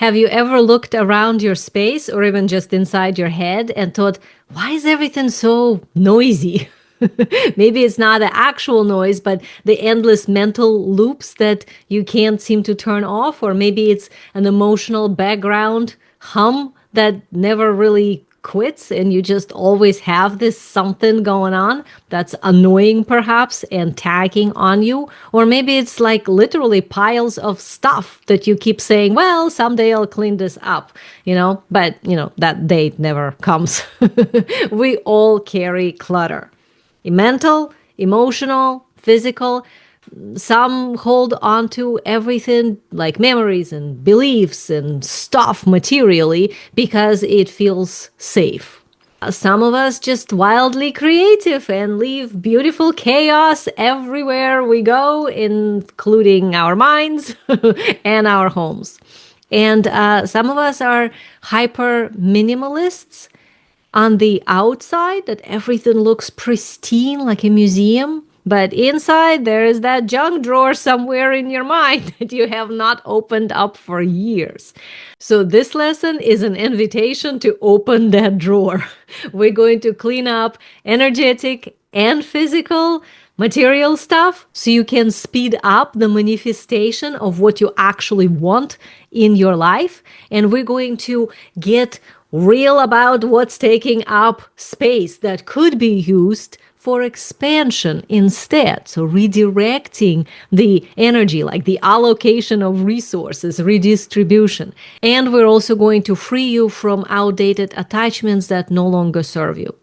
Have you ever looked around your space or even just inside your head and thought, why is everything so noisy? Maybe it's not the actual noise, but the endless mental loops that you can't seem to turn off. Or maybe it's an emotional background hum that never really quits and you just always have this something going on that's annoying perhaps and tagging on you. Or maybe it's like literally piles of stuff that you keep saying, well, someday I'll clean this up, but that day never comes. We all carry clutter. Mental, emotional, physical. Some hold on to everything like memories and beliefs and stuff materially because it feels safe. Some of us just wildly creative and leave beautiful chaos everywhere we go, including our minds and our homes. And some of us are hyper minimalists on the outside, that everything looks pristine like a museum. But inside, there is that junk drawer somewhere in your mind that you have not opened up for years. So this lesson is an invitation to open that drawer. We're going to clean up energetic and physical material stuff so you can speed up the manifestation of what you actually want in your life. And we're going to get real about what's taking up space that could be used for expansion instead. So redirecting the energy, like the allocation of resources, redistribution. And we're also going to free you from outdated attachments that no longer serve you.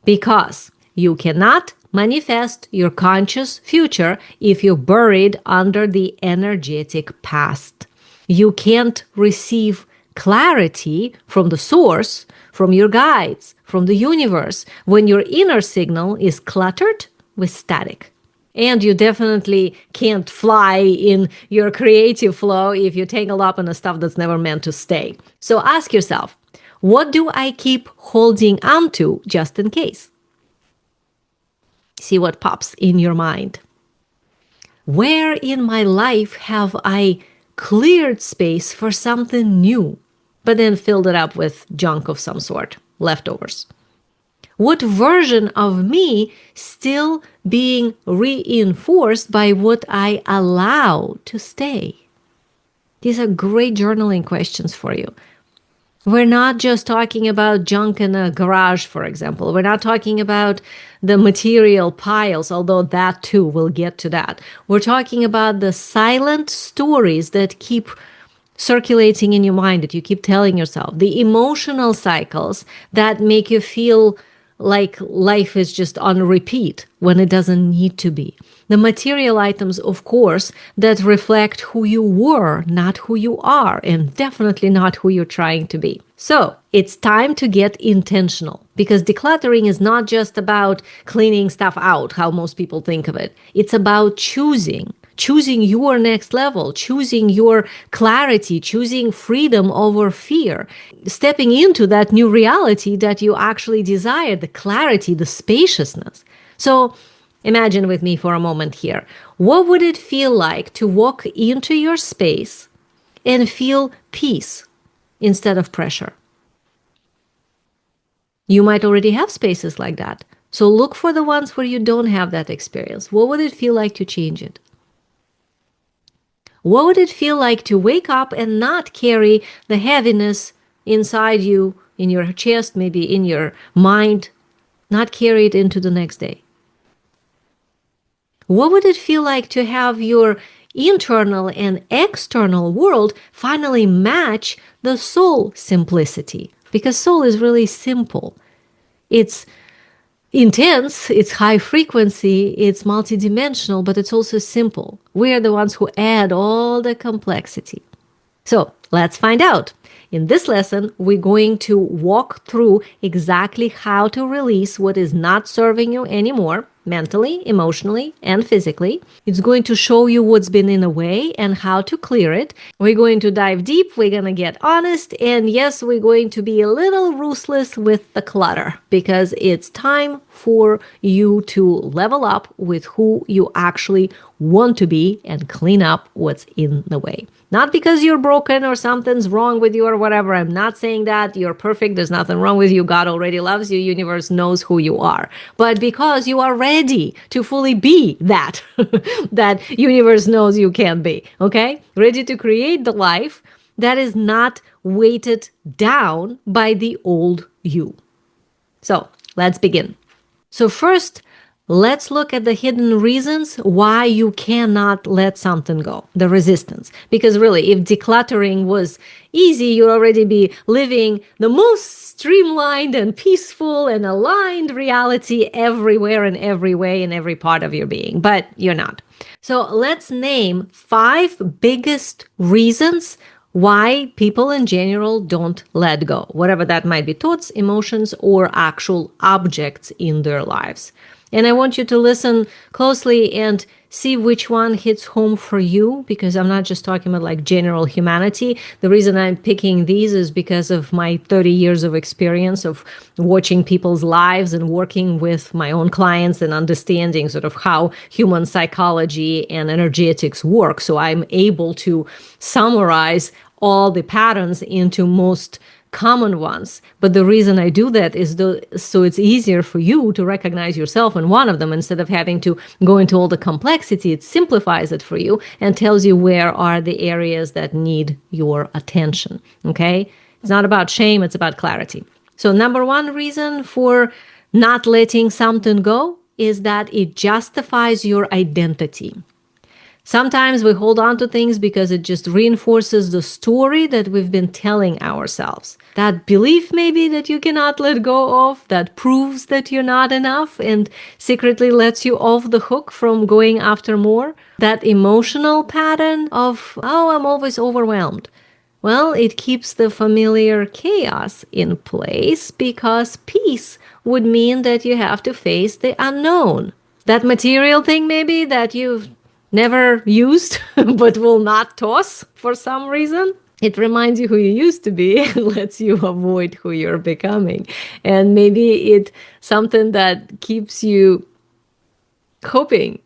Because you cannot manifest your conscious future if you're buried under the energetic past. You can't receive clarity from the source, from your guides, from the universe, when your inner signal is cluttered with static. And you definitely can't fly in your creative flow if you tangle up in the stuff that's never meant to stay. So ask yourself, what do I keep holding on to just in case? See what pops in your mind. Where in my life have I cleared space for something new, but then filled it up with junk of some sort, leftovers? What version of me still being reinforced by what I allow to stay? These are great journaling questions for you. We're not just talking about junk in a garage, for example. We're not talking about the material piles, although that too, we'll get to that. We're talking about the silent stories that keep circulating in your mind, that you keep telling yourself, the emotional cycles that make you feel like life is just on repeat when it doesn't need to be. The material items, of course, that reflect who you were, not who you are, and definitely not who you're trying to be. So it's time to get intentional, because decluttering is not just about cleaning stuff out, how most people think of it. It's about choosing your next level, choosing your clarity, choosing freedom over fear, stepping into that new reality that you actually desire, the clarity, the spaciousness. So imagine with me for a moment here. What would it feel like to walk into your space and feel peace instead of pressure? You might already have spaces like that. So look for the ones where you don't have that experience. What would it feel like to change it? What would it feel like to wake up and not carry the heaviness inside you, in your chest, maybe in your mind, not carry it into the next day? What would it feel like to have your internal and external world finally match the soul simplicity? Because soul is really simple. It's intense, it's high frequency, it's multidimensional, but it's also simple. We are the ones who add all the complexity. So let's find out. In this lesson, we're going to walk through exactly how to release what is not serving you anymore, mentally, emotionally, and physically. It's going to show you what's been in the way and how to clear it. We're going to dive deep, we're going to get honest, and yes, we're going to be a little ruthless with the clutter because it's time for you to level up with who you actually want to be and clean up what's in the way. Not because you're broken or something's wrong with you or whatever. I'm not saying that. You're perfect. There's nothing wrong with you. God already loves you. Universe knows who you are. But because you are ready to fully be that, that universe knows you can be, okay? Ready to create the life that is not weighted down by the old you. So let's begin. So first, let's look at the hidden reasons why you cannot let something go, the resistance. Because really, if decluttering was easy, you'd already be living the most streamlined and peaceful and aligned reality everywhere and every way in every part of your being. But you're not. So let's name 5 biggest reasons why people in general don't let go, whatever that might be, thoughts, emotions, or actual objects in their lives. And I want you to listen closely and see which one hits home for you, because I'm not just talking about like general humanity. The reason I'm picking these is because of my 30 years of experience of watching people's lives and working with my own clients and understanding sort of how human psychology and energetics work. So I'm able to summarize all the patterns into most common ones. But the reason I do that is so it's easier for you to recognize yourself in one of them instead of having to go into all the complexity. It simplifies it for you and tells you where are the areas that need your attention. Okay? It's not about shame, it's about clarity. So number 1 reason for not letting something go is that it justifies your identity. Sometimes we hold on to things because it just reinforces the story that we've been telling ourselves. That belief maybe that you cannot let go of, that proves that you're not enough and secretly lets you off the hook from going after more. That emotional pattern of, oh, I'm always overwhelmed. Well, it keeps the familiar chaos in place because peace would mean that you have to face the unknown. That material thing maybe that you've never used but will not toss for some reason. It reminds you who you used to be and lets you avoid who you're becoming. And maybe it's something that keeps you hoping.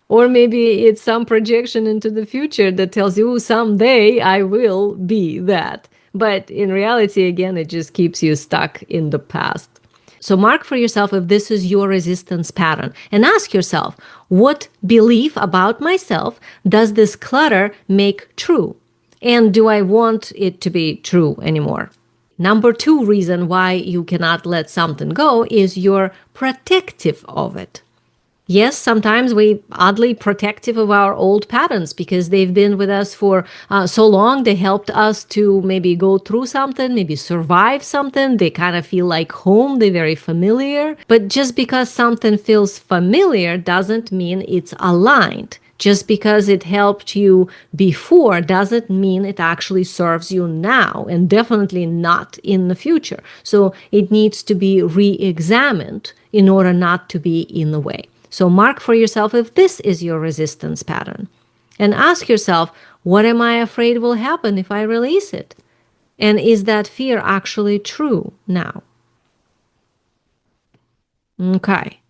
Or maybe it's some projection into the future that tells you, someday I will be that. But in reality, again, it just keeps you stuck in the past. So mark for yourself if this is your resistance pattern and ask yourself, what belief about myself does this clutter make true? And do I want it to be true anymore? Number 2 reason why you cannot let something go is you're protective of it. Yes, sometimes we oddly protective of our old patterns because they've been with us for so long. They helped us to maybe go through something, maybe survive something. They kind of feel like home. They're very familiar. But just because something feels familiar doesn't mean it's aligned. Just because it helped you before doesn't mean it actually serves you now, and definitely not in the future. So it needs to be re-examined in order not to be in the way. So mark for yourself if this is your resistance pattern. And ask yourself, what am I afraid will happen if I release it? And is that fear actually true now? Okay.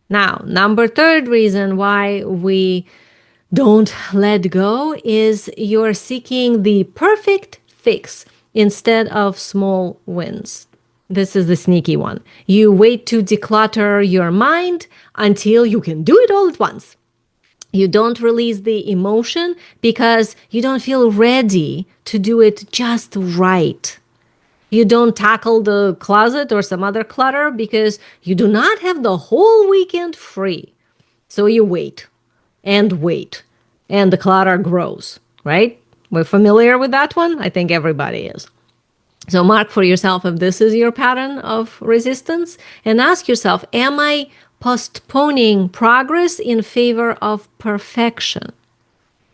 Now, number 3 reason why we don't let go is you're seeking the perfect fix instead of small wins. This is the sneaky one. You wait to declutter your mind until you can do it all at once. You don't release the emotion because you don't feel ready to do it just right. You don't tackle the closet or some other clutter because you do not have the whole weekend free. So you wait, and the clutter grows, right? We're familiar with that one? I think everybody is. So mark for yourself if this is your pattern of resistance and ask yourself, am I postponing progress in favor of perfection?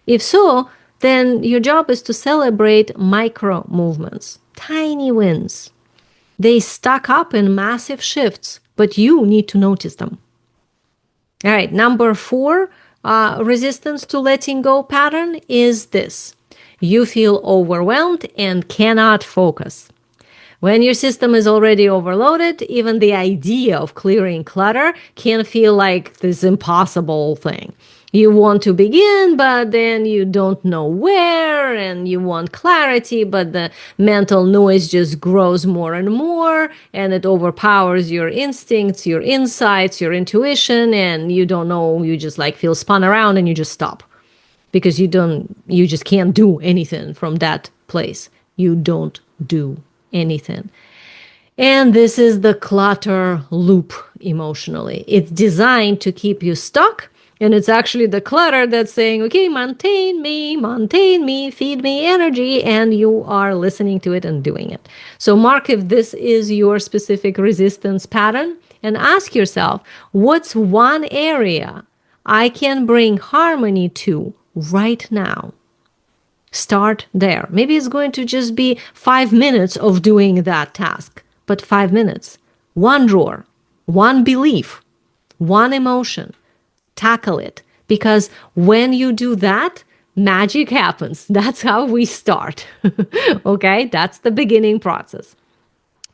If so, then your job is to celebrate micro movements, tiny wins. They stack up in massive shifts, but you need to notice them. All right, number 4 resistance to letting go pattern is this. You feel overwhelmed and cannot focus. When your system is already overloaded, even the idea of clearing clutter can feel like this impossible thing. You want to begin, but then you don't know where, and you want clarity, but the mental noise just grows more and more, and it overpowers your instincts, your insights, your intuition, and you don't know, you just like feel spun around and you just stop because you just can't do anything from that place. You don't do anything. And this is the clutter loop emotionally. It's designed to keep you stuck. And it's actually the clutter that's saying, okay, maintain me, feed me energy. And you are listening to it and doing it. So mark if this is your specific resistance pattern and ask yourself, what's one area I can bring harmony to right now? Start there. Maybe it's going to just be 5 minutes of doing that task, but 5 minutes. One drawer, one belief, one emotion. Tackle it. Because when you do that, magic happens. That's how we start. Okay? That's the beginning process.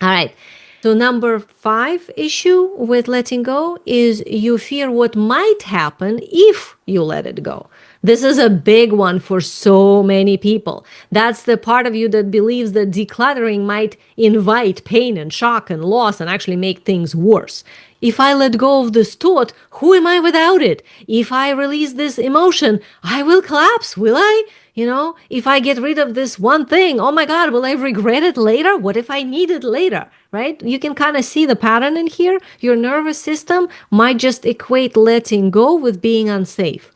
All right. So number 5 issue with letting go is you fear what might happen if you let it go. This is a big one for so many people. That's the part of you that believes that decluttering might invite pain and shock and loss and actually make things worse. If I let go of this thought, who am I without it? If I release this emotion, I will collapse, will I? If I get rid of this one thing, oh my God, will I regret it later? What if I need it later, right? You can kind of see the pattern in here. Your nervous system might just equate letting go with being unsafe.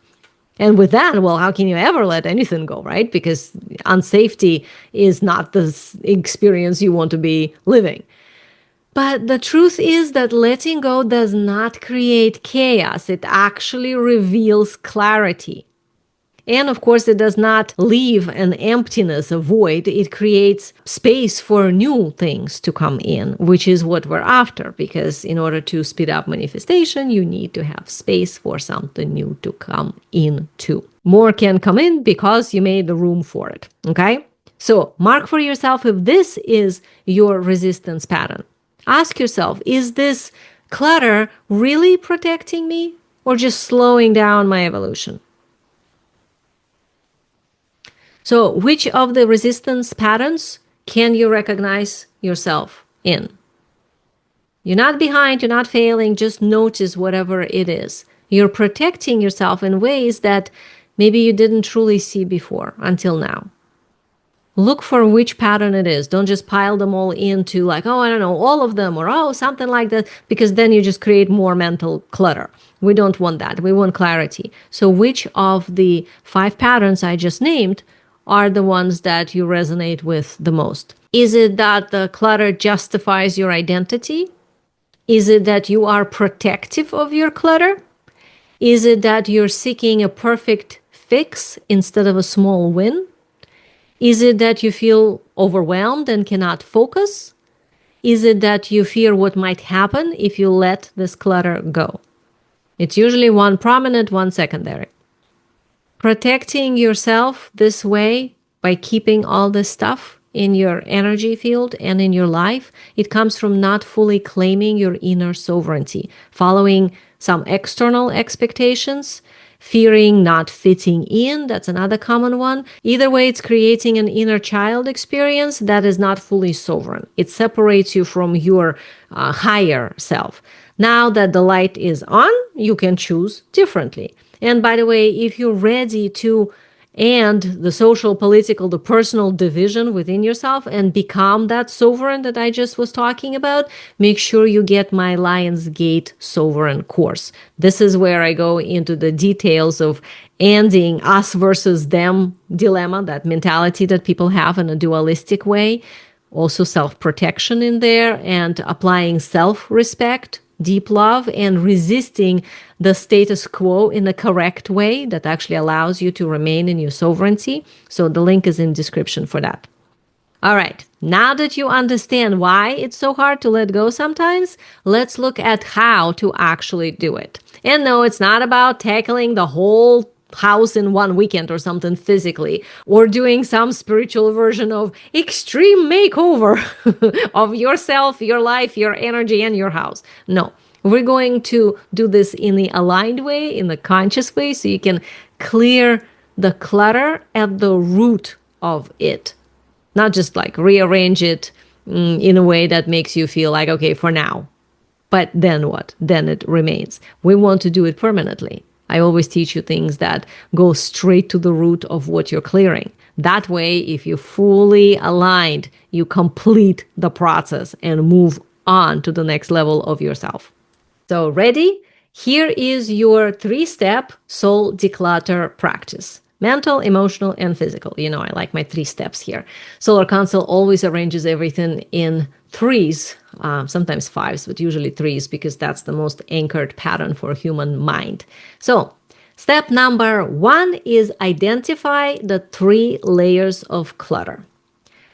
And with that, well, how can you ever let anything go, right? Because unsafety is not the experience you want to be living. But the truth is that letting go does not create chaos. It actually reveals clarity. And of course, it does not leave an emptiness, a void. It creates space for new things to come in, which is what we're after. Because in order to speed up manifestation, you need to have space for something new to come into. More can come in because you made the room for it. Okay? So mark for yourself if this is your resistance pattern. Ask yourself, is this clutter really protecting me or just slowing down my evolution? So which of the resistance patterns can you recognize yourself in? You're not behind, you're not failing, just notice whatever it is. You're protecting yourself in ways that maybe you didn't truly see before until now. Look for which pattern it is. Don't just pile them all into like, oh, I don't know, all of them or oh, something like that, because then you just create more mental clutter. We don't want that. We want clarity. So which of the 5 patterns I just named are the ones that you resonate with the most? Is it that the clutter justifies your identity? Is it that you are protective of your clutter? Is it that you're seeking a perfect fix instead of a small win? Is it that you feel overwhelmed and cannot focus? Is it that you fear what might happen if you let this clutter go? It's usually one prominent, one secondary. Protecting yourself this way by keeping all this stuff in your energy field and in your life, it comes from not fully claiming your inner sovereignty, following some external expectations, fearing not fitting in. That's another common one. Either way, it's creating an inner child experience that is not fully sovereign. It separates you from your higher self. Now that the light is on, you can choose differently. And by the way, if you're ready to end the social, political, the personal division within yourself and become that sovereign that I just was talking about, make sure you get my Lionsgate Sovereign course. This is where I go into the details of ending us versus them dilemma, that mentality that people have in a dualistic way. Also self-protection in there and applying self-respect, deep love, and resisting the status quo in a correct way that actually allows you to remain in your sovereignty. So the link is in description for that. All right, now that you understand why it's so hard to let go sometimes, let's look at how to actually do it. And no, it's not about tackling the whole house in one weekend or something physically, or doing some spiritual version of extreme makeover of yourself, your life, your energy, and your house. No, we're going to do this in the aligned way, in the conscious way, so you can clear the clutter at the root of it. Not just like rearrange it in a way that makes you feel like, okay, for now. But then what? Then it remains. We want to do it permanently. I always teach you things that go straight to the root of what you're clearing. That way, if you're fully aligned, you complete the process and move on to the next level of yourself. So, ready? Here is your 3-step soul declutter practice. Mental, emotional, and physical. You know, I like my 3 steps here. Solar Council always arranges everything in 3s, sometimes 5s, but usually 3s, because that's the most anchored pattern for human mind. So, step number 1 is identify the 3 layers of clutter.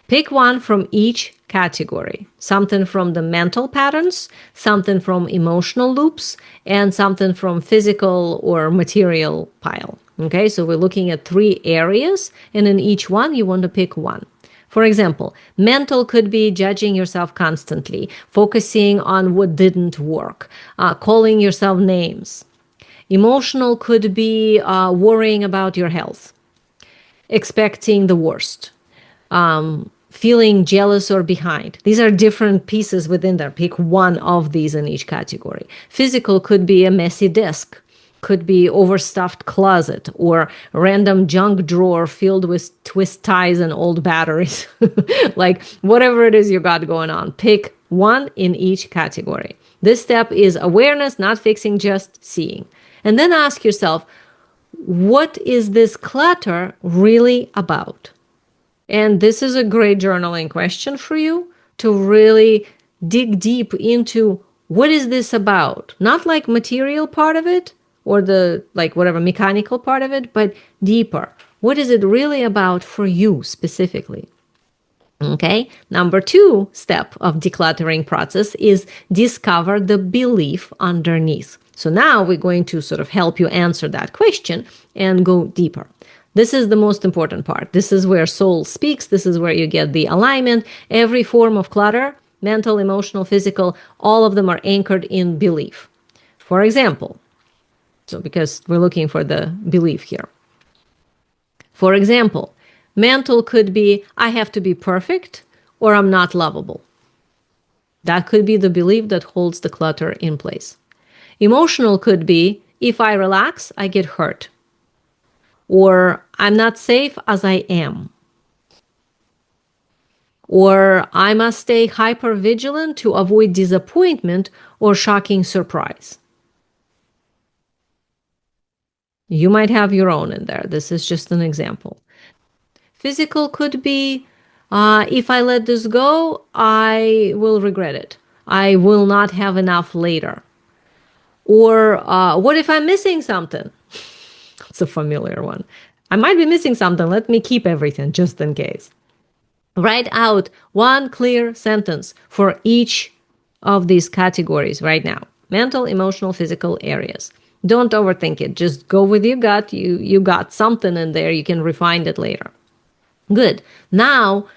Pick one from each category, something from the mental patterns, something from emotional loops, and something from physical or material pile. Okay, so we're looking at 3 areas, and in each one, you want to pick one. For example, mental could be judging yourself constantly, focusing on what didn't work, calling yourself names. Emotional could be worrying about your health, expecting the worst, feeling jealous or behind. These are different pieces within there. Pick one of these in each category. Physical could be a messy desk, could be overstuffed closet, or random junk drawer filled with twist ties and old batteries. Like whatever it is you got going on, pick one in each category. This step is awareness, not fixing, just seeing. And then ask yourself, what is this clutter really about? And this is a great journaling question for you to really dig deep into what is this about? Not like material part of it or the like whatever mechanical part of it, but deeper. What is it really about for you specifically? Okay. Number 2 step of decluttering process is discover the belief underneath. So now we're going to sort of help you answer that question and go deeper. This is the most important part. This is where soul speaks. This is where you get the alignment. Every form of clutter, mental, emotional, physical, all of them are anchored in belief. For example, so because we're looking for the belief here. For example, mental could be, I have to be perfect or I'm not lovable. That could be the belief that holds the clutter in place. Emotional could be, if I relax, I get hurt. Or I'm not safe as I am. Or I must stay hyper vigilant to avoid disappointment or shocking surprise. You might have your own in there. This is just an example. Physical could be, if I let this go, I will regret it. I will not have enough later. Or what if I'm missing something? It's a familiar one. I might be missing something. Let me keep everything just in case. Write out one clear sentence for each of these categories right now. Mental, emotional, physical areas. Don't overthink it. Just go with your gut. You got something in there. You can refine it later. Good. Now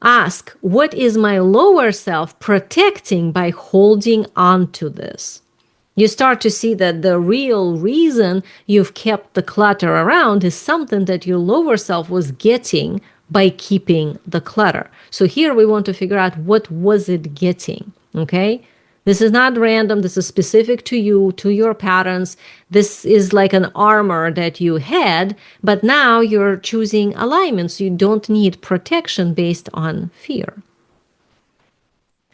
ask, what is my lower self protecting by holding on to this? You start to see that the real reason you've kept the clutter around is something that your lower self was getting by keeping the clutter. So here we want to figure out what was it getting, okay? This is not random. This is specific to you, to your patterns. This is like an armor that you had, but now you're choosing alignment, so you don't need protection based on fear.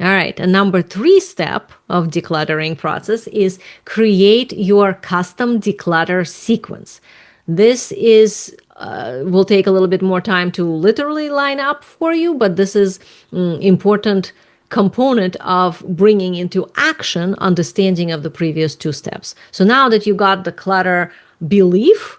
All right, and number 3 step of decluttering process is create your custom declutter sequence. This is will take a little bit more time to literally line up for you, but this is important component of bringing into action understanding of the previous 2 steps. So now that you got the clutter belief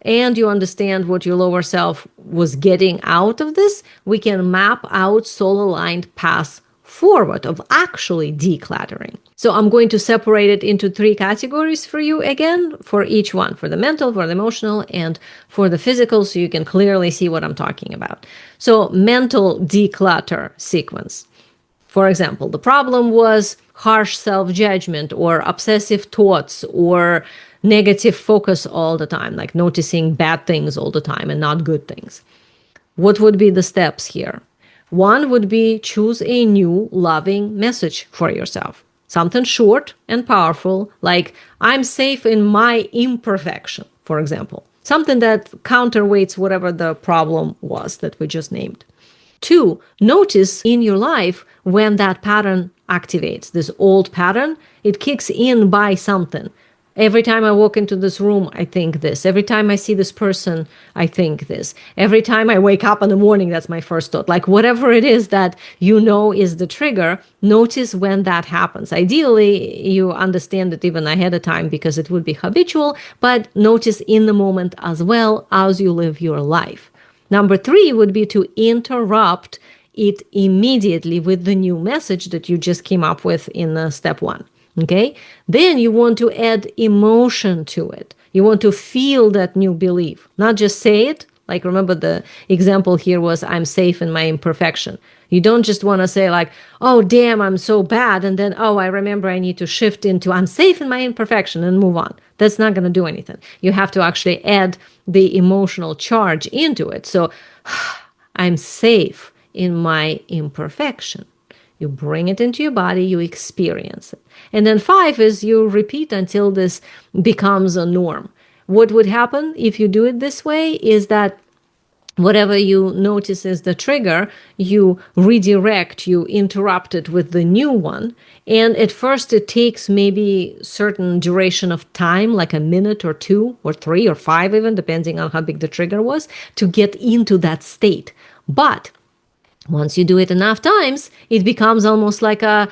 and you understand what your lower self was getting out of this, we can map out soul-aligned paths forward of actually decluttering. So I'm going to separate it into 3 categories for you again, for each one, for the mental, for the emotional, and for the physical, so you can clearly see what I'm talking about. So mental declutter sequence. For example, the problem was harsh self-judgment or obsessive thoughts or negative focus all the time, like noticing bad things all the time and not good things. What would be the steps here? One would be choose a new loving message for yourself. Something short and powerful, like I'm safe in my imperfection, for example. Something that counterweights whatever the problem was that we just named. 2, notice in your life when that pattern activates. This old pattern, it kicks in by something. Every time I walk into this room, I think this. Every time I see this person, I think this. Every time I wake up in the morning, that's my first thought. Like whatever it is that you know is the trigger, notice when that happens. Ideally, you understand it even ahead of time because it would be habitual, but notice in the moment as well as you live your life. Number 3 would be to interrupt it immediately with the new message that you just came up with in step 1. Okay? Then you want to add emotion to it. You want to feel that new belief, not just say it. Like remember the example here was I'm safe in my imperfection. You don't just want to say like, oh, damn, I'm so bad. And then, oh, I remember I need to shift into I'm safe in my imperfection and move on. That's not going to do anything. You have to actually add the emotional charge into it. So I'm safe in my imperfection. You bring it into your body, you experience it. And then 5 is you repeat until this becomes a norm. What would happen if you do it this way is that whatever you notice is the trigger, you redirect, you interrupt it with the new one. And at first it takes maybe certain duration of time, like a minute or 2 or 3 or 5 even, depending on how big the trigger was, to get into that state. But once you do it enough times, it becomes almost like a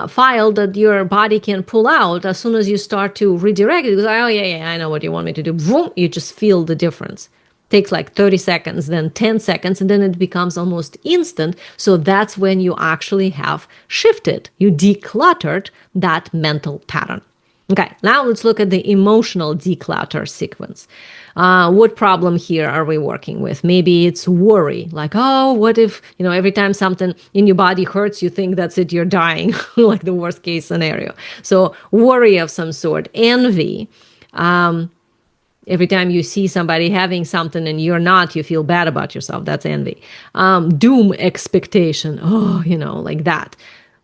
file that your body can pull out as soon as you start to redirect it. It goes, oh, yeah, I know what you want me to do. Boom, you just feel the difference. Takes like 30 seconds, then 10 seconds, and then it becomes almost instant. So that's when you actually have shifted. You decluttered that mental pattern. Okay, now let's look at the emotional declutter sequence. What problem here are we working with? Maybe it's worry, like, oh, what if, every time something in your body hurts, you think that's it, you're dying, like the worst case scenario. So worry of some sort, envy. Every time you see somebody having something and you're not, you feel bad about yourself. That's envy. Doom expectation. Oh, like that.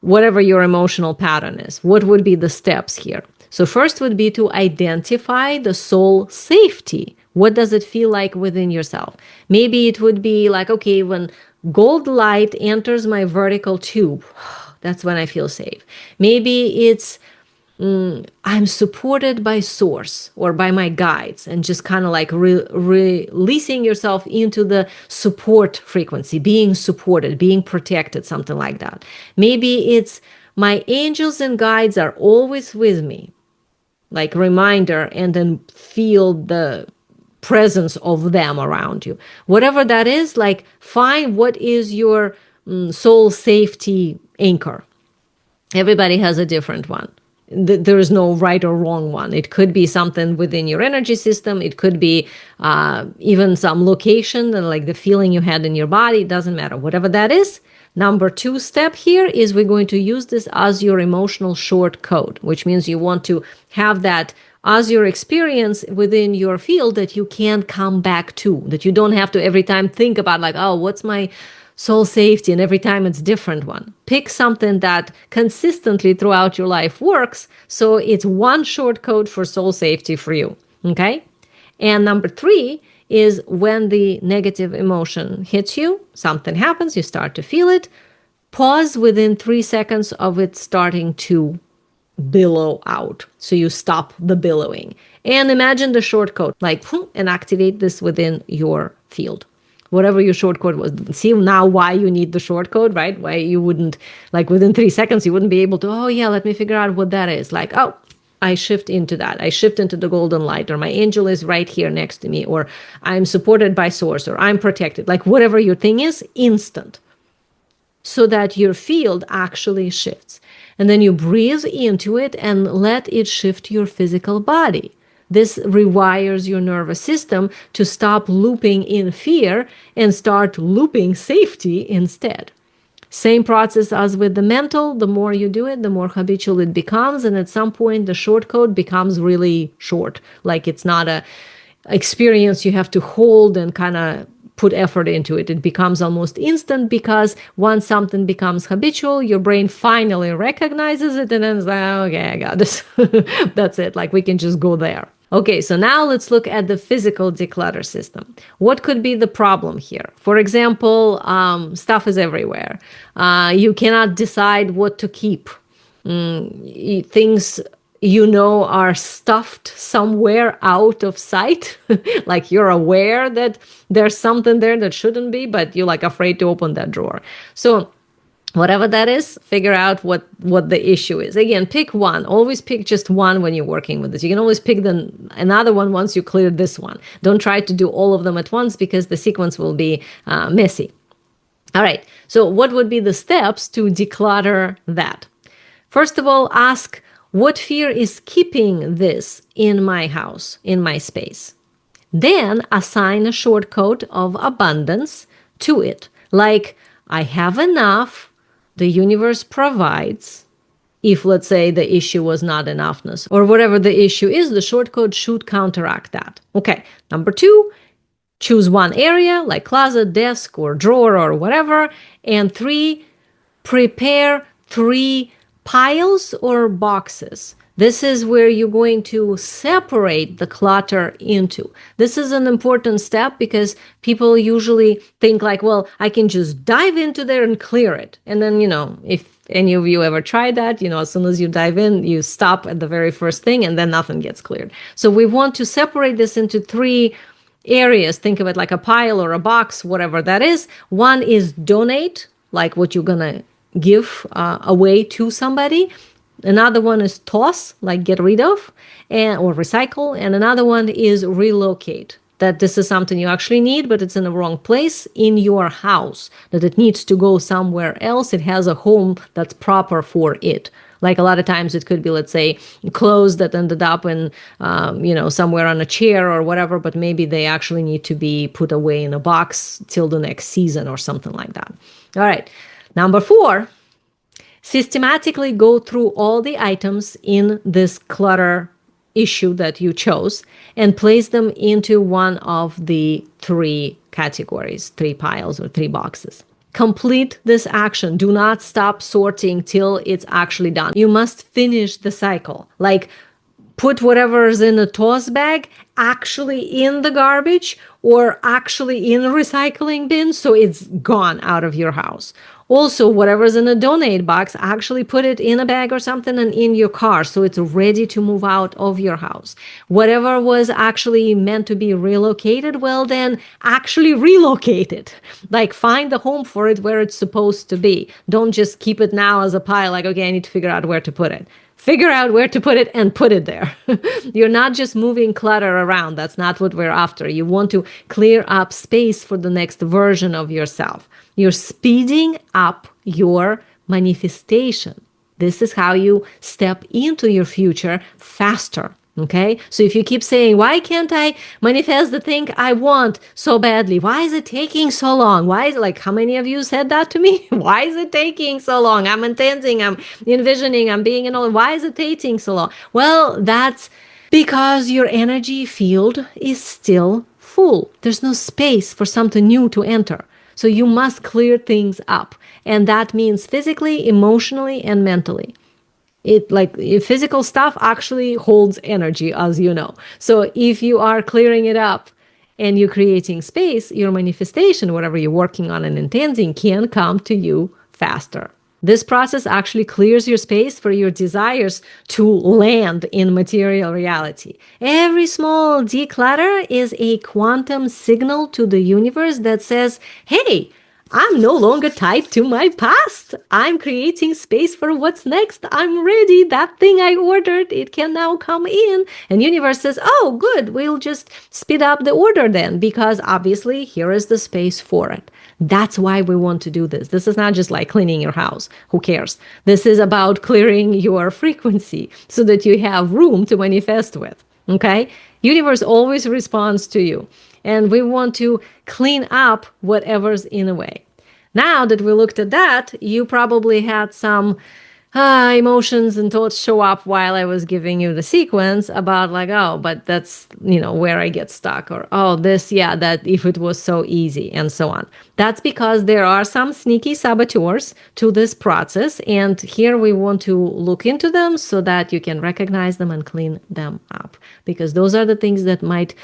Whatever your emotional pattern is, what would be the steps here? So first would be to identify the soul safety. What does it feel like within yourself? Maybe it would be like, okay, when gold light enters my vertical tube, that's when I feel safe. Maybe it's I'm supported by source or by my guides, and just kind of like releasing yourself into the support frequency, being supported, being protected, something like that. Maybe it's my angels and guides are always with me, like reminder, and then feel the presence of them around you. Whatever that is, like find what is your soul safety anchor. Everybody has a different one. There is no right or wrong one. It could be something within your energy system. It could be even some location, like the feeling you had in your body. It doesn't matter. Whatever that is. Number 2 step here is we're going to use this as your emotional short code, which means you want to have that as your experience within your field that you can come back to, that you don't have to every time think about like, oh, what's my soul safety, and every time it's different one. Pick something that consistently throughout your life works, so it's one short code for soul safety for you, okay? And number 3 is when the negative emotion hits you, something happens, you start to feel it, pause within 3 seconds of it starting to billow out. So you stop the billowing. And imagine the short code, like, and activate this within your field. Whatever your short code was. See now why you need the short code, right? Why you wouldn't, like within 3 seconds, you wouldn't be able to, oh yeah, let me figure out what that is. Like, oh, I shift into that. I shift into the golden light, or my angel is right here next to me, or I'm supported by source, or I'm protected, like whatever your thing is, instant, so that your field actually shifts. And then you breathe into it and let it shift your physical body. This rewires your nervous system to stop looping in fear and start looping safety instead. Same process as with the mental. The more you do it, the more habitual it becomes. And at some point, the short code becomes really short. Like it's not a experience you have to hold and kind of put effort into it. It becomes almost instant, because once something becomes habitual, your brain finally recognizes it and then it's like, oh, okay, I got this. That's it. Like we can just go there. Okay, so now let's look at the physical declutter system. What could be the problem here? For example, stuff is everywhere. You cannot decide what to keep. Things are stuffed somewhere out of sight. Like you're aware that there's something there that shouldn't be, but you're like afraid to open that drawer. So whatever that is, figure out what the issue is. Again, pick one. Always pick just one when you're working with this. You can always pick another one once you clear this one. Don't try to do all of them at once, because the sequence will be messy. All right. So what would be the steps to declutter that? First of all, ask, what fear is keeping this in my house, in my space? Then assign a short code of abundance to it. Like, I have enough, the universe provides. If, let's say, the issue was not enoughness, or whatever the issue is, the short code should counteract that. Okay, number 2, choose one area, like closet, desk, or drawer, or whatever. And 3, prepare 3 piles or boxes. This is where you're going to separate the clutter into. This is an important step, because people usually think like, well, I can just dive into there and clear it. And then, if any of you ever tried that, as soon as you dive in, you stop at the very first thing and then nothing gets cleared. So we want to separate this into 3 areas. Think of it like a pile or a box, whatever that is. One is donate, like what you're going to give away to somebody. Another one is toss, like get rid of, or recycle. And another one is relocate, that this is something you actually need, but it's in the wrong place in your house, that it needs to go somewhere else. It has a home that's proper for it. Like a lot of times it could be, let's say, clothes that ended up in, somewhere on a chair or whatever, but maybe they actually need to be put away in a box till the next season or something like that. All right. Number 4, systematically go through all the items in this clutter issue that you chose and place them into one of the 3 categories, 3 piles or 3 boxes. Complete this action. Do not stop sorting till it's actually done. You must finish the cycle. Like, put whatever's in a toss bag actually in the garbage or actually in a recycling bin, so it's gone out of your house. Also, whatever's in a donate box, actually put it in a bag or something and in your car, so it's ready to move out of your house. Whatever was actually meant to be relocated, well then, actually relocate it. Like, find the home for it where it's supposed to be. Don't just keep it now as a pile, like, okay, I need to figure out where to put it. Figure out where to put it and put it there. You're not just moving clutter around. That's not what we're after. You want to clear up space for the next version of yourself. You're speeding up your manifestation. This is how you step into your future faster. Okay? So if you keep saying, why can't I manifest the thing I want so badly? Why is it taking so long? Why is it, like, how many of you said that to me? Why is it taking so long? I'm intending, I'm envisioning, I'm being in all. Why is it taking so long? Well, that's because your energy field is still full. There's no space for something new to enter. So you must clear things up. And that means physically, emotionally, and mentally. Physical stuff actually holds energy, as you know. So if you are clearing it up and you're creating space, your manifestation, whatever you're working on and intending, can come to you faster. This process actually clears your space for your desires to land in material reality. Every small declutter is a quantum signal to the universe that says, hey, I'm no longer tied to my past. I'm creating space for what's next. I'm ready. That thing I ordered, it can now come in. And universe says, oh, good. We'll just speed up the order then, because obviously here is the space for it. That's why we want to do this. This is not just like cleaning your house. Who cares? This is about clearing your frequency so that you have room to manifest with. Okay? Universe always responds to you. And we want to clean up whatever's in the way. Now that we looked at that, you probably had some emotions and thoughts show up while I was giving you the sequence about like, oh, but that's, where I get stuck, or, oh, this, yeah, that if it was so easy, and so on. That's because there are some sneaky saboteurs to this process. And here we want to look into them so that you can recognize them and clean them up, because those are the things that might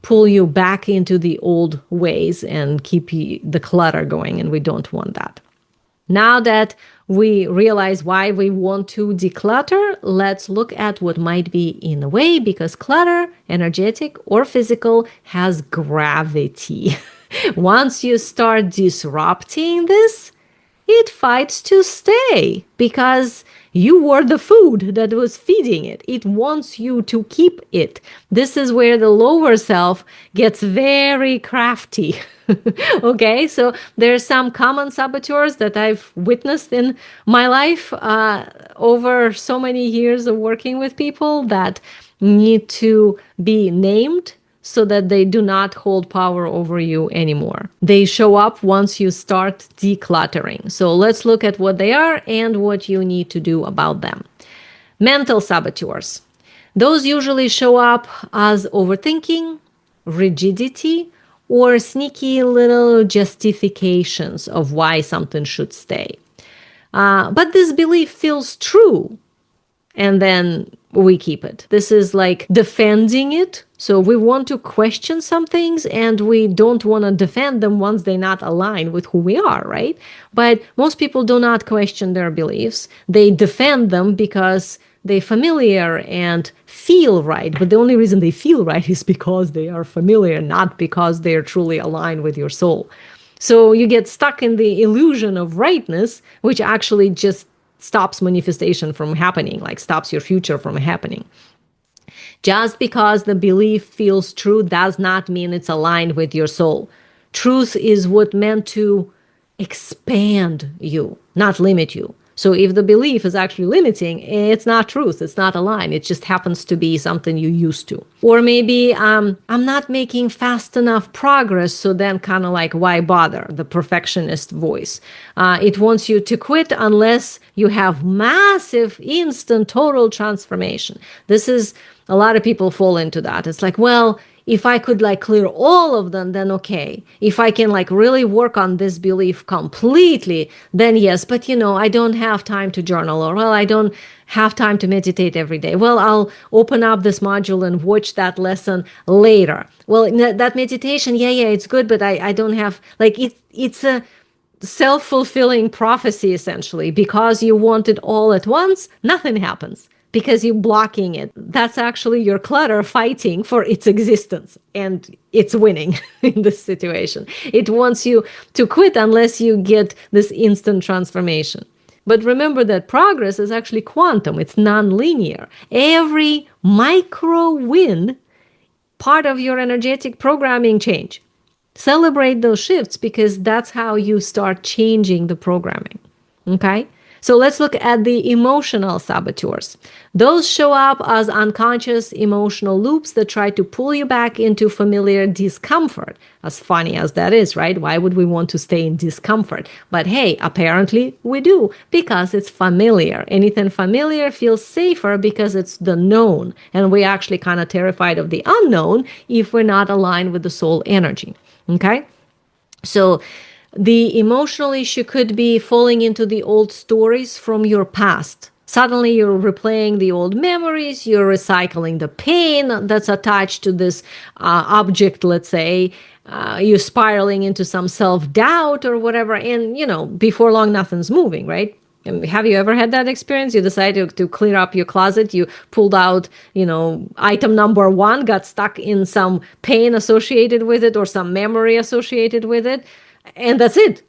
pull you back into the old ways and keep the clutter going, and we don't want that. Now that we realize why we want to declutter, let's look at what might be in the way, because clutter, energetic or physical, has gravity. Once you start disrupting this, it fights to stay because you were the food that was feeding it. It wants you to keep it. This is where the lower self gets very crafty. Okay, so there's some common saboteurs that I've witnessed in my life over so many years of working with people that need to be named so that they do not hold power over you anymore. They show up once you start decluttering. So let's look at what they are and what you need to do about them. Mental saboteurs. Those usually show up as overthinking, rigidity, or sneaky little justifications of why something should stay. But this belief feels true, and then we keep it. This is like defending it. So we want to question some things and we don't want to defend them once they're not aligned with who we are, right? But most people do not question their beliefs. They defend them because they're familiar and feel right. But the only reason they feel right is because they are familiar, not because they're truly aligned with your soul. So you get stuck in the illusion of rightness, which actually just stops manifestation from happening, like stops your future from happening. Just because the belief feels true does not mean it's aligned with your soul. Truth is what meant to expand you, not limit you. So if the belief is actually limiting, it's not truth. It's not aligned. It just happens to be something you used to. Or maybe I'm not making fast enough progress. So then kind of like, why bother? The perfectionist voice. It wants you to quit unless you have massive, instant, total transformation. This is, a lot of people fall into that. It's like, well, if I could like clear all of them, then okay. If I can like really work on this belief completely, then yes. But I don't have time to journal, or well, I don't have time to meditate every day. Well, I'll open up this module and watch that lesson later. Well, that meditation, yeah, it's good, but I don't have like it's a self-fulfilling prophecy essentially, because you want it all at once, nothing happens. Because you're blocking it. That's actually your clutter fighting for its existence, and it's winning in this situation. It wants you to quit unless you get this instant transformation. But remember that progress is actually quantum. It's non-linear. Every micro win, part of your energetic programming change. Celebrate those shifts, because that's how you start changing the programming. Okay? So let's look at the emotional saboteurs. Those show up as unconscious emotional loops that try to pull you back into familiar discomfort. As funny as that is, right? Why would we want to stay in discomfort? But hey, apparently we do, because it's familiar. Anything familiar feels safer because it's the known. And we're actually kind of terrified of the unknown if we're not aligned with the soul energy. Okay? So the emotional issue could be falling into the old stories from your past. Suddenly you're replaying the old memories, you're recycling the pain that's attached to this object, let's say. You're spiraling into some self-doubt or whatever. And, before long, nothing's moving, right? Have you ever had that experience? You decided to clear up your closet. You pulled out, item number 1, got stuck in some pain associated with it or some memory associated with it. And that's it.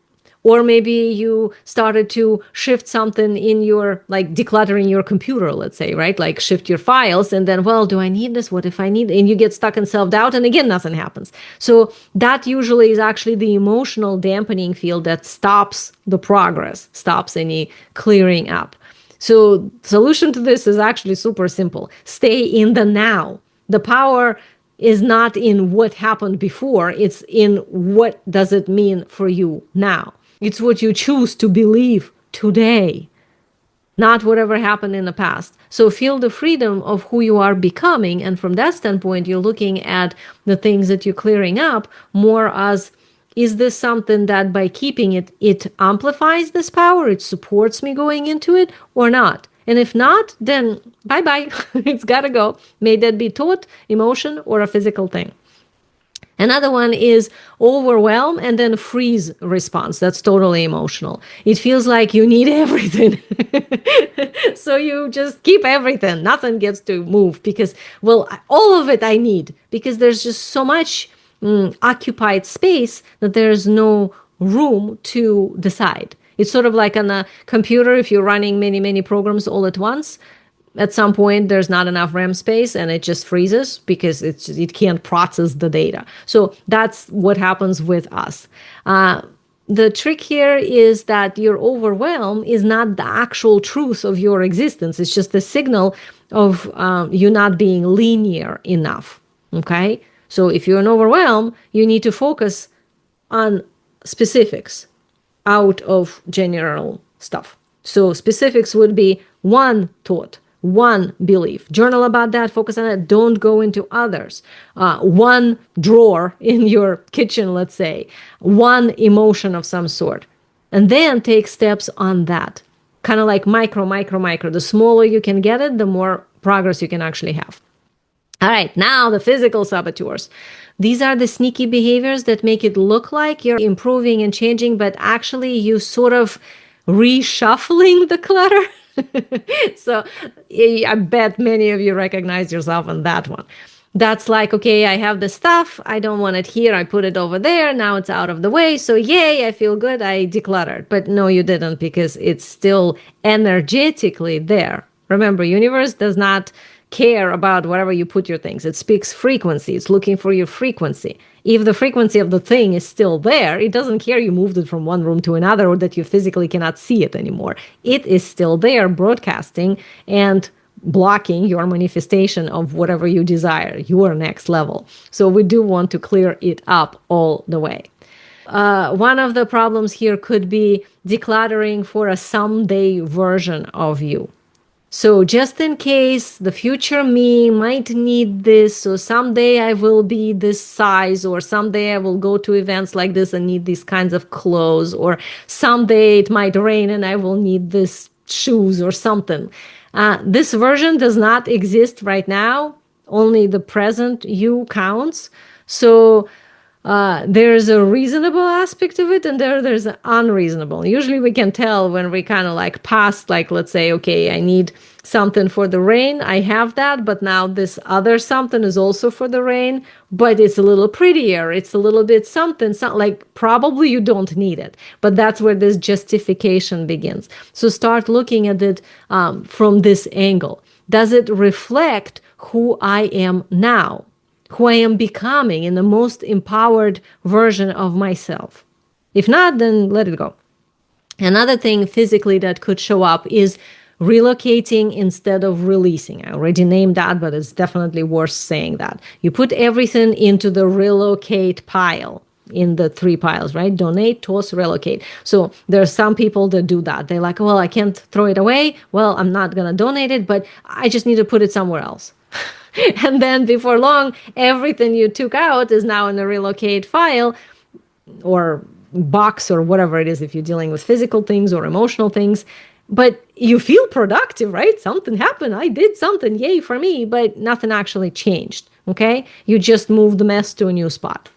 Or maybe you started to shift something in your, like decluttering your computer, let's say, right? Like shift your files, and then, well, do I need this? What if I need it? And you get stuck in self-doubt, and again, nothing happens. So that usually is actually the emotional dampening field that stops the progress, stops any clearing up. So solution to this is actually super simple. Stay in the now. The power is not in what happened before. It's in what does it mean for you now. It's what you choose to believe today, not whatever happened in the past. So feel the freedom of who you are becoming. And from that standpoint, you're looking at the things that you're clearing up more as, is this something that by keeping it, it amplifies this power, it supports me going into it, or not? And if not, then bye-bye. It's got to go. May that be thought, emotion, or a physical thing. Another one is overwhelm and then freeze response. That's totally emotional. It feels like you need everything. So you just keep everything. Nothing gets to move because, well, all of it I need, because there's just so much occupied space that there's no room to decide. It's sort of like on a computer, if you're running many, many programs all at once, at some point there's not enough RAM space and it just freezes because it can't process the data. So that's what happens with us. The trick here is that your overwhelm is not the actual truth of your existence. It's just a signal of you not being linear enough. Okay? So if you're in overwhelm, you need to focus on specifics out of general stuff. So specifics would be one thought, one belief. Journal about that, focus on it. Don't go into others. One drawer in your kitchen, let's say. One emotion of some sort. And then take steps on that. Kind of like micro. The smaller you can get it, the more progress you can actually have. All right, now the physical saboteurs. These are the sneaky behaviors that make it look like you're improving and changing, but actually you sort of reshuffling the clutter. So I bet many of you recognize yourself in that one. That's like, okay, I have the stuff. I don't want it here. I put it over there. Now it's out of the way. So yay, I feel good. I decluttered. But no, you didn't, because it's still energetically there. Remember, universe does not care about wherever you put your things. It speaks frequency. It's looking for your frequency. If the frequency of the thing is still there, it doesn't care you moved it from one room to another or that you physically cannot see it anymore. It is still there broadcasting and blocking your manifestation of whatever you desire, your next level. So we do want to clear it up all the way. One of the problems here could be decluttering for a someday version of you. So just in case the future me might need this, so someday I will be this size, or someday I will go to events like this and need these kinds of clothes, or someday it might rain and I will need this shoes or something. This version does not exist right now. Only the present you counts. So there's a reasonable aspect of it, and there's an unreasonable. Usually we can tell when we kind of like past, like, let's say, okay, I need something for the rain. I have that, but now this other something is also for the rain, but it's a little prettier. It's a little bit something like probably you don't need it, but that's where this justification begins. So start looking at it from this angle. Does it reflect who I am now? Who I am becoming in the most empowered version of myself? If not, then let it go. Another thing physically that could show up is relocating instead of releasing. I already named that, but it's definitely worth saying that. You put everything into the relocate pile, in the 3 piles, right? Donate, toss, relocate. So there are some people that do that. They're like, well, I can't throw it away. Well, I'm not going to donate it, but I just need to put it somewhere else. And then before long, everything you took out is now in the relocate file or box or whatever it is, if you're dealing with physical things or emotional things. But you feel productive, right? Something happened. I did something. Yay for me. But nothing actually changed. Okay? You just moved the mess to a new spot.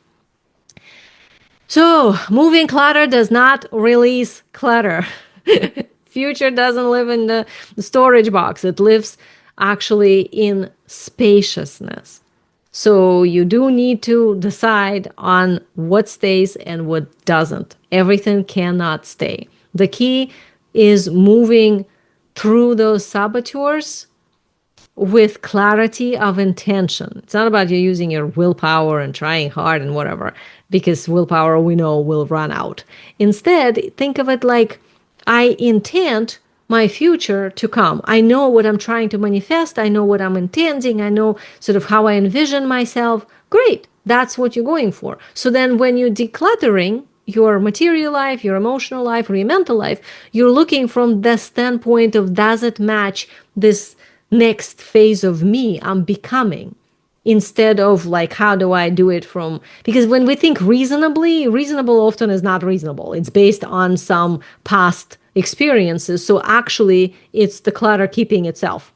So moving clutter does not release clutter. Future doesn't live in the storage box. It lives actually in spaciousness. So you do need to decide on what stays and what doesn't. Everything cannot stay. The key is moving through those saboteurs with clarity of intention. It's not about you using your willpower and trying hard and whatever, because willpower we know will run out. Instead, think of it like I intend my future to come. I know what I'm trying to manifest. I know what I'm intending. I know sort of how I envision myself. Great. That's what you're going for. So then when you're decluttering your material life, your emotional life, or your mental life, you're looking from the standpoint of does it match this next phase of me I'm becoming, instead of like how do I do it from, because when we think reasonably, reasonable often is not reasonable. It's based on some past experiences. So actually it's the clutter keeping itself,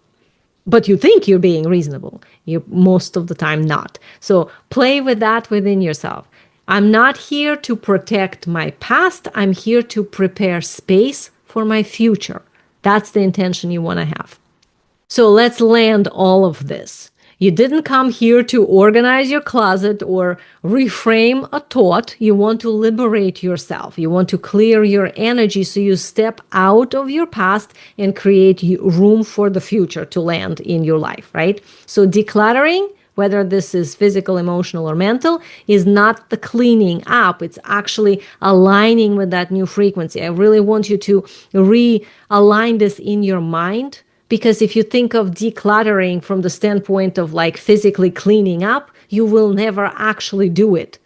but you think you're being reasonable. You most of the time not. So play with that within yourself. I'm not here to protect my past. I'm here to prepare space for my future. That's the intention you want to have. So let's land all of this. You didn't come here to organize your closet or reframe a thought. You want to liberate yourself. You want to clear your energy so you step out of your past and create room for the future to land in your life, right? So decluttering, whether this is physical, emotional, or mental, is not the cleaning up. It's actually aligning with that new frequency. I really want you to realign this in your mind. Because if you think of decluttering from the standpoint of like physically cleaning up, you will never actually do it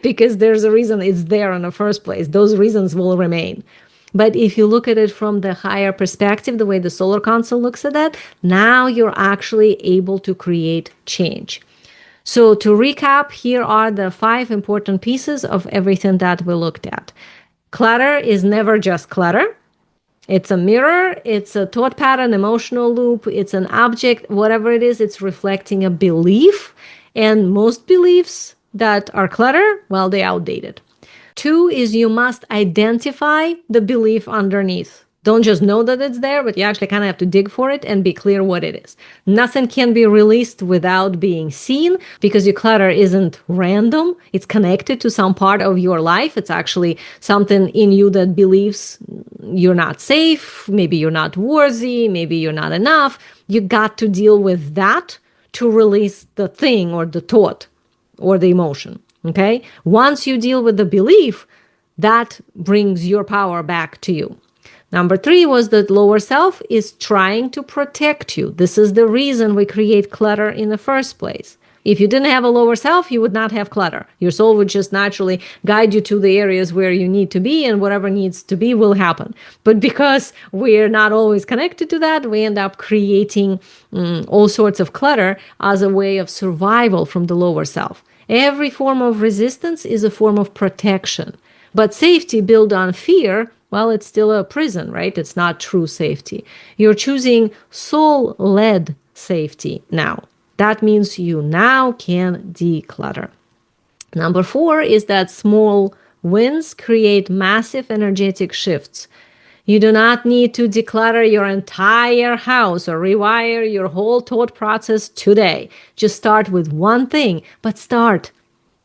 because there's a reason it's there in the first place. Those reasons will remain. But if you look at it from the higher perspective, the way the solar council looks at that, now you're actually able to create change. So to recap, here are the 5 important pieces of everything that we looked at. Clutter is never just clutter. It's a mirror, it's a thought pattern, emotional loop, it's an object, whatever it is, it's reflecting a belief. And most beliefs that are clutter, well, they're outdated. 2 is you must identify the belief underneath. Don't just know that it's there, but you actually kind of have to dig for it and be clear what it is. Nothing can be released without being seen because your clutter isn't random. It's connected to some part of your life. It's actually something in you that believes you're not safe, maybe you're not worthy, maybe you're not enough. You got to deal with that to release the thing or the thought or the emotion. Okay? Once you deal with the belief, that brings your power back to you. Number 3 was that lower self is trying to protect you. This is the reason we create clutter in the first place. If you didn't have a lower self, you would not have clutter. Your soul would just naturally guide you to the areas where you need to be, and whatever needs to be will happen. But because we're not always connected to that, we end up creating all sorts of clutter as a way of survival from the lower self. Every form of resistance is a form of protection. But safety built on fear, well, it's still a prison, right? It's not true safety. You're choosing soul-led safety now. That means you now can declutter. Number 4 is that small wins create massive energetic shifts. You do not need to declutter your entire house or rewire your whole thought process today. Just start with one thing, but start.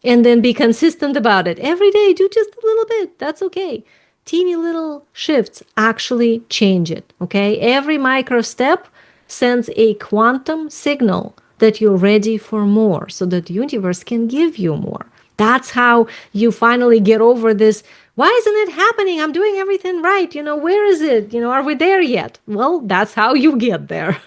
And then be consistent about it. Every day, do just a little bit. That's okay. Teeny little shifts actually change it, okay? Every micro step sends a quantum signal that you're ready for more so that the universe can give you more. That's how you finally get over this. Why isn't it happening? I'm doing everything right. Where is it? Are we there yet? Well, that's how you get there.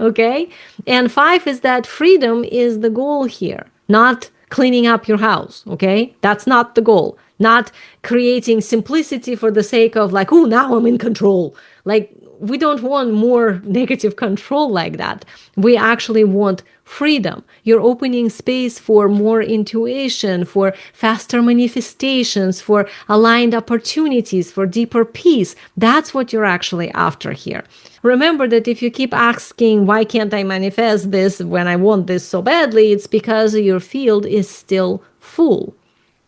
Okay? And 5 is that freedom is the goal here, not cleaning up your house. Okay? That's not the goal. Not creating simplicity for the sake of like, oh, now I'm in control. Like, we don't want more negative control like that. We actually want freedom. You're opening space for more intuition, for faster manifestations, for aligned opportunities, for deeper peace. That's what you're actually after here. Remember that if you keep asking, why can't I manifest this when I want this so badly? It's because your field is still full.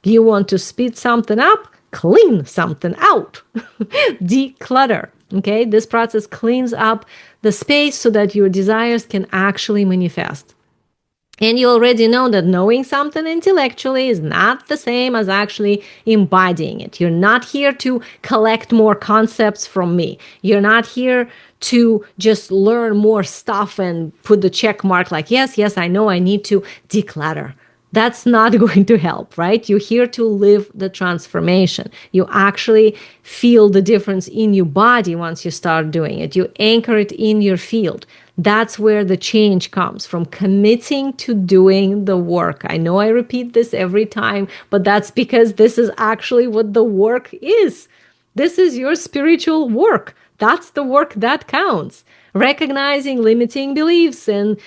You want to speed something up? Clean something out. Declutter. Okay, this process cleans up the space so that your desires can actually manifest. And you already know that knowing something intellectually is not the same as actually embodying it. You're not here to collect more concepts from me. You're not here to just learn more stuff and put the check mark like, yes, yes, I know I need to declutter. That's not going to help, right? You're here to live the transformation. You actually feel the difference in your body once you start doing it. You anchor it in your field. That's where the change comes from, committing to doing the work. I know I repeat this every time, but that's because this is actually what the work is. This is your spiritual work. That's the work that counts. Recognizing limiting beliefs and,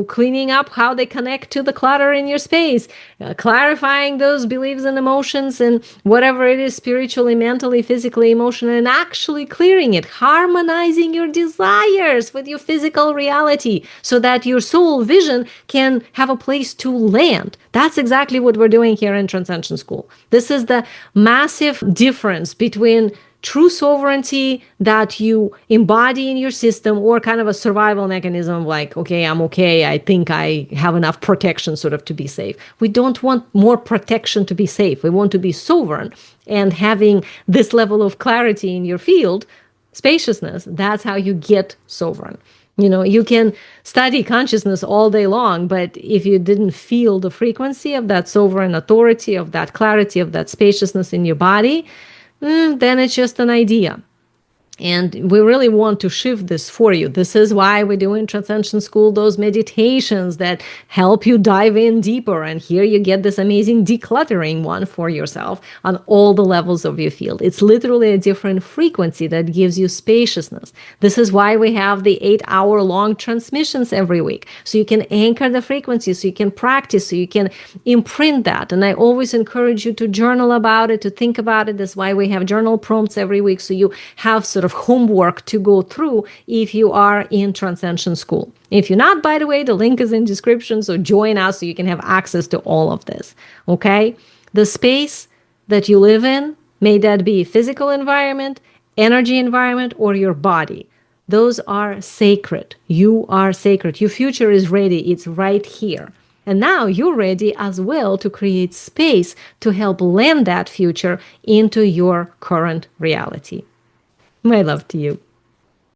cleaning up how they connect to the clutter in your space, clarifying those beliefs and emotions and whatever it is spiritually, mentally, physically, emotionally, and actually clearing it, harmonizing your desires with your physical reality so that your soul vision can have a place to land. That's exactly what we're doing here in Transcension School. This is the massive difference between true sovereignty that you embody in your system, or kind of a survival mechanism like, okay, I'm okay, I think I have enough protection sort of to be safe. We don't want more protection to be safe. We want to be sovereign. And having this level of clarity in your field, spaciousness, that's how you get sovereign. You can study consciousness all day long, but if you didn't feel the frequency of that sovereign authority, of that clarity, of that spaciousness in your body, then it's just an idea. And we really want to shift this for you. This is why we do in Transcension School those meditations that help you dive in deeper. And here you get this amazing decluttering one for yourself on all the levels of your field. It's literally a different frequency that gives you spaciousness. This is why we have the 8-hour long transmissions every week. So you can anchor the frequency, so you can practice, so you can imprint that. And I always encourage you to journal about it, to think about it. That's why we have journal prompts every week. So you have sort of homework to go through if you are in Transcension School. If you're not, by the way, the link is in description, so join us so you can have access to all of this, okay? The space that you live in, may that be physical environment, energy environment, or your body, those are sacred. You are sacred. Your future is ready. It's right here. And now you're ready as well to create space to help land that future into your current reality. My love to you.